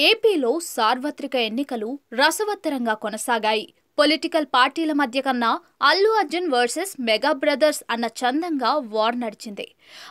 ఏపీలో సార్వత్రిక ఎన్నికలు రసవత్తరంగా కొనసాగాయి. పొలిటికల్ పార్టీల మధ్య కన్నా Allu Arjun versus mega brothers అన్న చందంగా వార్ నడిచింది.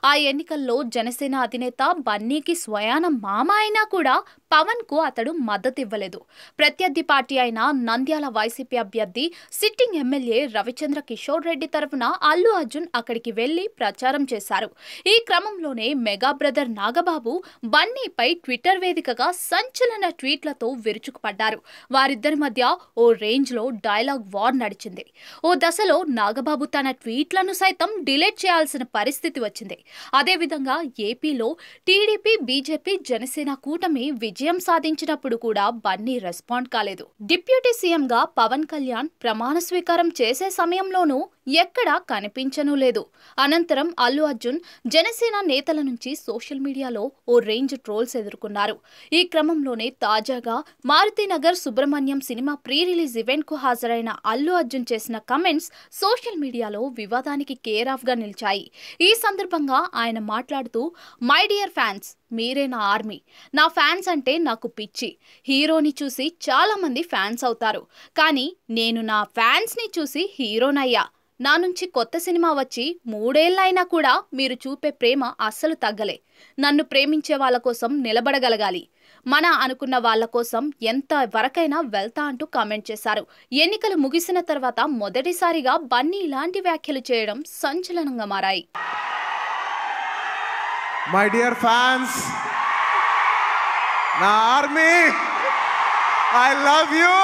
ఆ ఎన్నికల్లో జనసేన అధినేత బన్నీకి స్వయాన మామ అయినా కూడా పవన్ కు అతడు మద్దతివ్వలేదు. ప్రత్యర్థి పార్టీ అయిన నంద్యాల వైసీపీ అభ్యర్థి సిట్టింగ్ ఎమ్మెల్యే రవిచంద్ర కిషోర్ రెడ్డి తరఫున అల్లు అర్జున్ అక్కడికి వెళ్లి ప్రచారం చేశారు. ఈ క్రమంలోనే మెగా బ్రదర్ నాగబాబు బన్నీపై ట్విట్టర్ వేదికగా సంచలన ట్వీట్లతో విరుచుకుపడ్డారు. వారిద్దరి మధ్య ఓ రేంజ్ లో డైలాగ్ వార్ నడిచింది. ఓ దశలో నాగబాబు తన ట్వీట్లను సైతం డిలీట్ చేయాల్సిన పరిస్థితి వచ్చింది. అదేవిధంగా ఏపీలో టీడీపీ, బీజేపీ, జనసేన కూటమి విజయం సాధించినప్పుడు కూడా బన్నీ రెస్పాండ్ కాలేదు. డిప్యూటీ సీఎంగా పవన్ కళ్యాణ్ ప్రమాణ స్వీకారం చేసే సమయంలోనూ ఎక్కడా కనిపించనూ లేదు. అనంతరం అల్లు అర్జున్ జనసేన నేతల నుంచి సోషల్ మీడియాలో ఓ రేంజ్ ట్రోల్స్ ఎదుర్కొన్నారు. ఈ క్రమంలోనే తాజాగా Maruthi Nagar Subrahmanyam cinema pre release event కు హాజరైన అల్లు అర్జున్ చేసిన కమెంట్స్ సోషల్ మీడియాలో వివాదానికి కేర్ ఆఫ్ గా నిలిచాయి. ఈ సందర్భంగా ఆయన మాట్లాడుతూ, మై డియర్ ఫ్యాన్స్, మీరే నా ఆర్మీ. నా ఫ్యాన్స్ అంటే నాకు పిచ్చి. హీరోని చూసి చాలా మంది ఫ్యాన్స్ అవుతారు, కానీ నేను నా ఫ్యాన్స్ ని చూసి హీరోనయ్యా. నా నుంచి కొత్త సినిమా వచ్చి 3 ఏళ్లైనా కూడా మీరు చూపే ప్రేమ అస్సలు తగ్గలే. నన్ను ప్రేమించే వాళ్ళ కోసం నిలబడగలగాలి. మన అనుకున్న వాళ్ళ కోసం ఎంత వరకైనా వెళ్తా అంటూ కామెంట్ చేశారు. ఎన్నికలు ముగిసిన తర్వాత మొదటిసారిగా బన్నీ ఇలాంటి వ్యాఖ్యలు చేయడం సంచలనంగా మారాయి. మై డియర్ ఫ్యాన్స్, నా army, I love you,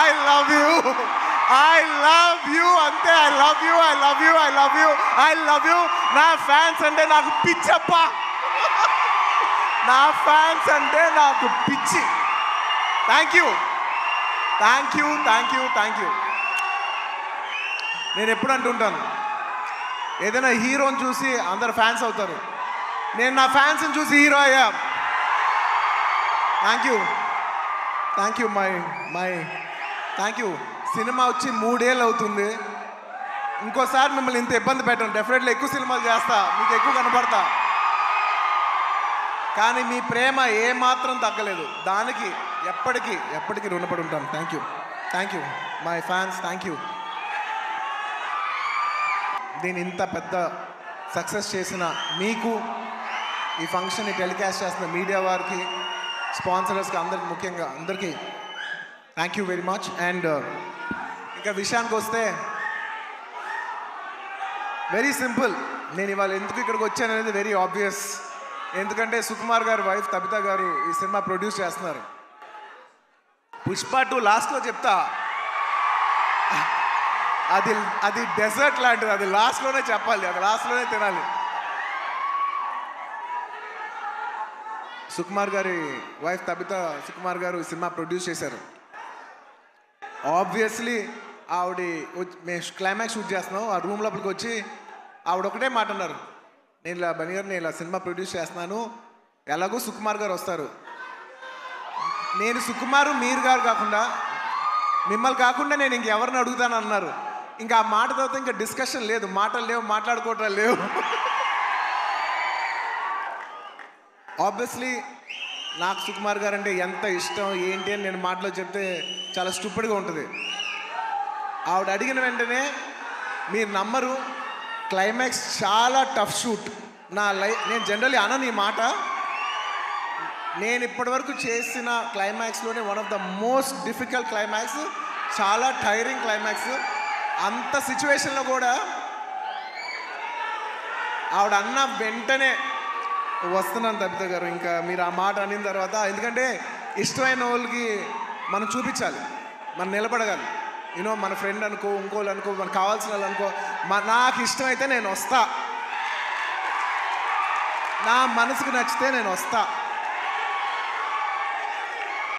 I love you, I love you, అంతే. I love you, I love you, I love you, I love you. నా ఫ్యాన్స్ అంటే నాకు పిచ్చప్ప. నా ఫ్యాన్స్ అంటే నాకు పిచ్చి. Thank you, thank you, thank you, thank you. నేను ఎప్పుడు అంటుంటాను, ఏదైనా హీరోని చూసి అందరు ఫ్యాన్స్ అవుతారు. నేను నా ఫ్యాన్స్ని చూసి హీరో అయ్యా. Thank you, thank you, my thank you. Cinema వచ్చి 3 ఏళ్ళు అవుతుంది. ఇంకోసారి మిమ్మల్ని ఇంత ఇబ్బంది పెట్టను. డెఫినెట్లీ ఎక్కువ సినిమాలు చేస్తా, మీకు ఎక్కువ కనపడతా. కానీ మీ ప్రేమ ఏమాత్రం తగ్గలేదు. దానికి ఎప్పటికీ రుణపడి ఉంటాను. Thank you, thank you my fans, thank you. దీని ఇంత పెద్ద సక్సెస్ చేసిన మీకు, ఈ ఫంక్షన్ని టెలికాస్ట్ చేసిన మీడియా వారికి, స్పాన్సరర్స్కి, అందరికి, ముఖ్యంగా అందరికీ thank you very much. And ఇంకా విషయానికి వస్తే వెరీ సింపుల్. నేను ఇవాళ ఎందుకు ఇక్కడికి వచ్చాను అనేది వెరీ ఆబ్వియస్. ఎందుకంటే సుకుమార్ గారు వైఫ్ తబిత గారు ఈ సినిమా ప్రొడ్యూస్ చేస్తున్నారు. పుష్ప 2 లాస్ట్లో చెప్తా, అది డెజర్ట్ లాంటిది. అది లాస్ట్లోనే చెప్పాలి, అది లాస్ట్లోనే తినాలి. సుకుమార్ గారి వైఫ్ తబిత సుకుమార్ గారు ఈ సినిమా ప్రొడ్యూస్ చేశారు. ఆబ్వియస్లీ ఆవిడ మేము క్లైమాక్స్ షూట్ చేస్తున్నాం. ఆ రూమ్ లోపలికి వచ్చి ఆవిడ ఒకటే మాట అన్నారు, నేను ఇలా బన్నీ గారు, నేను ఇలా సినిమా ప్రొడ్యూస్ చేస్తున్నాను, ఎలాగో సుకుమార్ గారు వస్తారు, నేను సుకుమారు మీరు గారు కాకుండా మిమ్మల్ని కాకుండా నేను ఇంకెవరిని అడుగుతాను అన్నారు. ఇంకా ఆ మాట తర్వాత ఇంకా డిస్కషన్ లేదు, మాటలు లేవు, మాట్లాడుకోవటం లేవు. ఆబ్వియస్లీ నాకు సుకుమార్ గారు అంటే ఎంత ఇష్టం ఏంటి అని నేను మాటలో చెప్తే చాలా స్టూపిడ్గా ఉంటుంది. ఆవిడ అడిగిన వెంటనే మీరు నమ్మరు, క్లైమాక్స్ చాలా టఫ్ షూట్. నేను జనరల్లీ అనను ఈ మాట. నేను ఇప్పటివరకు చేసిన క్లైమాక్స్లోనే one of the most difficult climax, చాలా టైరింగ్ క్లైమాక్స్. అంత సిచ్యువేషన్లో కూడా ఆవిడ అన్న వెంటనే వస్తున్నాను తబిత గారు, ఇంకా మీరు ఆ మాట అనిన తర్వాత, ఎందుకంటే ఇష్టమైన వాళ్ళకి మనం చూపించాలి, మనం నిలబడగాలి. యూనో మన ఫ్రెండ్ అనుకో, ఇంకోళ్ళు అనుకో, మనకు కావాల్సిన వాళ్ళు అనుకో, నాకు ఇష్టమైతే నేను వస్తా, నా మనసుకు నచ్చితే నేను వస్తా.